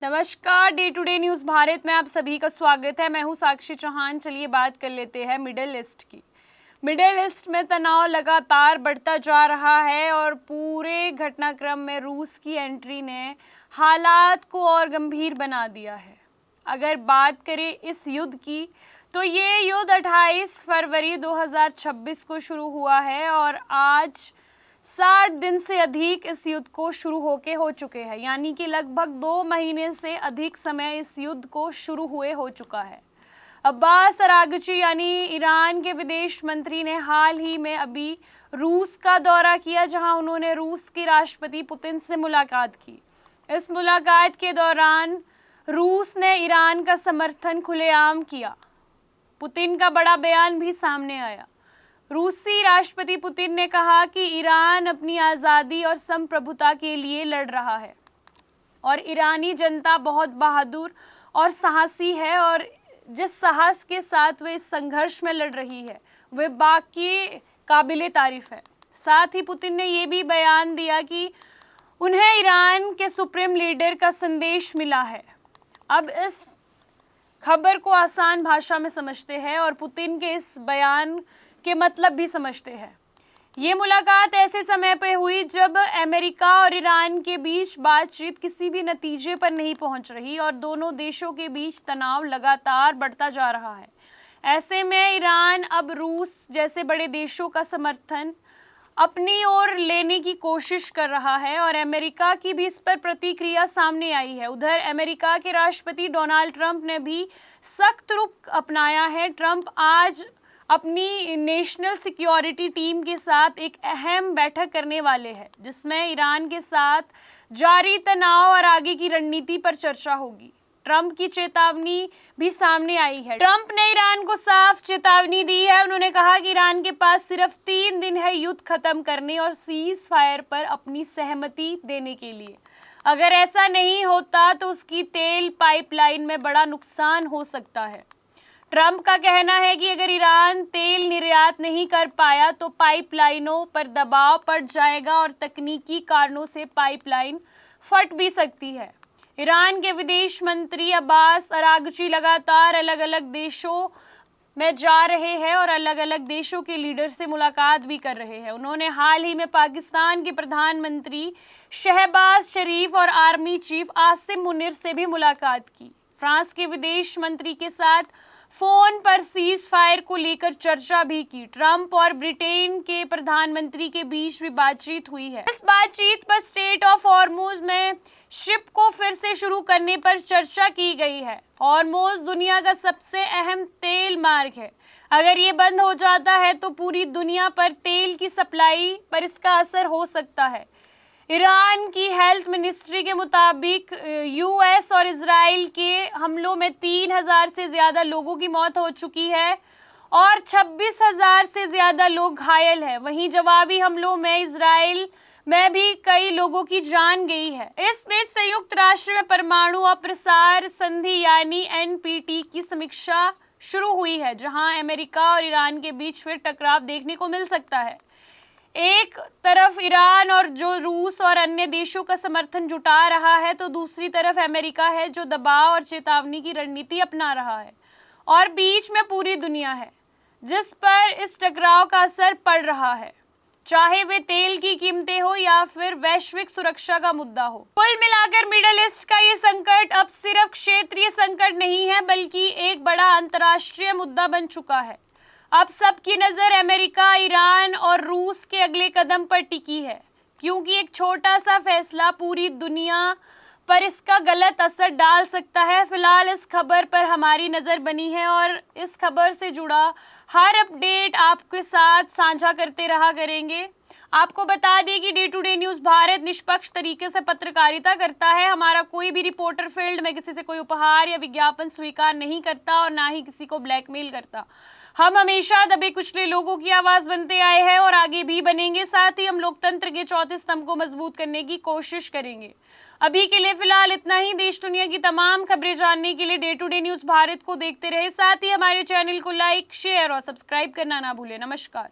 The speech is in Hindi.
नमस्कार, day to day news Bharat में आप सभी का स्वागत है। मैं हूं साक्षी चौहान। चलिए बात कर लेते हैं मिडिल ईस्ट की। मिडिल ईस्ट में तनाव लगातार बढ़ता जा रहा है और पूरे घटनाक्रम में रूस की एंट्री ने हालात को और गंभीर बना दिया है। अगर बात करें इस युद्ध की तो ये युद्ध 28 फरवरी 2026 को शुरू हुआ है और आज 60 दिन से अधिक इस युद्ध को शुरू हो चुके हैं, यानी कि लगभग 2 महीने से अधिक समय इस युद्ध को शुरू हुए हो चुका है। अब्बास अरागची यानी ईरान के विदेश मंत्री ने हाल ही में अभी रूस का दौरा किया, जहां उन्होंने रूस के राष्ट्रपति पुतिन से मुलाकात की। इस मुलाकात के दौरान रूस ने ईरान का समर्थन खुलेआम किया। पुतिन का बड़ा बयान भी सामने आया। रूसी राष्ट्रपति पुतिन ने कहा कि ईरान अपनी आज़ादी और संप्रभुता के लिए लड़ रहा है और ईरानी जनता बहुत बहादुर और साहसी है और जिस साहस के साथ वे इस संघर्ष में लड़ रही है वे बाकी काबिले तारीफ है। साथ ही पुतिन ने ये भी बयान दिया कि उन्हें ईरान के सुप्रीम लीडर का संदेश मिला है। अब इस खबर को आसान भाषा में समझते हैं और पुतिन के इस बयान के मतलब भी समझते हैं। ये मुलाकात ऐसे समय पे हुई जब अमेरिका और ईरान के बीच बातचीत किसी भी नतीजे पर नहीं पहुंच रही और दोनों देशों के बीच तनाव लगातार बढ़ता जा रहा है। ऐसे में ईरान अब रूस जैसे बड़े देशों का समर्थन अपनी ओर लेने की कोशिश कर रहा है और अमेरिका की भी इस पर प्रतिक्रिया सामने आई है। उधर अमेरिका के राष्ट्रपति डोनाल्ड ट्रंप ने भी सख्त रुख अपनाया है। ट्रंप आज अपनी नेशनल सिक्योरिटी टीम के साथ एक अहम बैठक करने वाले हैं, जिसमें ईरान के साथ जारी तनाव और आगे की रणनीति पर चर्चा होगी। ट्रंप की चेतावनी भी सामने आई है। ट्रंप ने ईरान को साफ चेतावनी दी है। उन्होंने कहा कि ईरान के पास सिर्फ 3 दिन है युद्ध खत्म करने और सीज फायर पर अपनी सहमति देने के लिए। अगर ऐसा नहीं होता तो उसकी तेल पाइपलाइन में बड़ा नुकसान हो सकता है। ट्रंप का कहना है कि अगर ईरान तेल निर्यात नहीं कर पाया तो पाइपलाइनों पर दबाव पड़ जाएगा और तकनीकी कारणों से पाइपलाइन फट भी सकती है। ईरान के विदेश मंत्री अब्बास अरागची लगातार अलग अलग देशों में जा रहे हैं और अलग अलग देशों के लीडर से मुलाकात भी कर रहे हैं। उन्होंने हाल ही में पाकिस्तान के प्रधानमंत्री शहबाज शरीफ और आर्मी चीफ आसिम मुनीर से भी मुलाकात की। फ्रांस के विदेश मंत्री के साथ फोन पर सीज फायर को लेकर चर्चा भी की। ट्रंप और ब्रिटेन के प्रधानमंत्री के बीच भी बातचीत हुई है। इस बातचीत पर स्ट्रेट ऑफ हॉर्मुज में शिप को फिर से शुरू करने पर चर्चा की गई है। हॉर्मुज दुनिया का सबसे अहम तेल मार्ग है। अगर ये बंद हो जाता है तो पूरी दुनिया पर तेल की सप्लाई पर इसका असर हो सकता है। ईरान की हेल्थ मिनिस्ट्री के मुताबिक यूएस और इजराइल के हमलों में 3000 से ज़्यादा लोगों की मौत हो चुकी है और 26,000 से ज़्यादा लोग घायल हैं। वहीं जवाबी हमलों में इजराइल में भी कई लोगों की जान गई है। इस बीच संयुक्त राष्ट्र में परमाणु अप्रसार संधि यानी एनपीटी की समीक्षा शुरू हुई है, जहां अमेरिका और ईरान के बीच फिर टकराव देखने को मिल सकता है। एक तरफ ईरान और जो रूस और अन्य देशों का समर्थन जुटा रहा है तो दूसरी तरफ अमेरिका है जो दबाव और चेतावनी की रणनीति अपना रहा है और बीच में पूरी दुनिया है जिस पर इस टकराव का असर पड़ रहा है, चाहे वे तेल की कीमतें हो या फिर वैश्विक सुरक्षा का मुद्दा हो। कुल मिलाकर मिडिल ईस्ट का ये संकट अब सिर्फ क्षेत्रीय संकट नहीं है बल्कि एक बड़ा अंतर्राष्ट्रीय मुद्दा बन चुका है। अब सबकी नज़र अमेरिका, ईरान और रूस के अगले कदम पर टिकी है, क्योंकि एक छोटा सा फैसला पूरी दुनिया पर इसका गलत असर डाल सकता है। फिलहाल इस खबर पर हमारी नज़र बनी है और इस खबर से जुड़ा हर अपडेट आपके साथ साझा करते रहा करेंगे। आपको बता दें कि day to day news Bharat निष्पक्ष तरीके से पत्रकारिता करता है। हमारा कोई भी रिपोर्टर फील्ड में किसी से कोई उपहार या विज्ञापन स्वीकार नहीं करता और ना ही किसी को ब्लैकमेल करता। हम हमेशा दबे कुचले लोगों की आवाज़ बनते आए हैं और आगे भी बनेंगे। साथ ही हम लोकतंत्र के चौथे स्तंभ को मजबूत करने की कोशिश करेंगे। अभी के लिए फिलहाल इतना ही। देश दुनिया की तमाम खबरें जानने के लिए day to day news Bharat को देखते रहे। साथ ही हमारे चैनल को लाइक, शेयर और सब्सक्राइब करना ना भूलें। नमस्कार।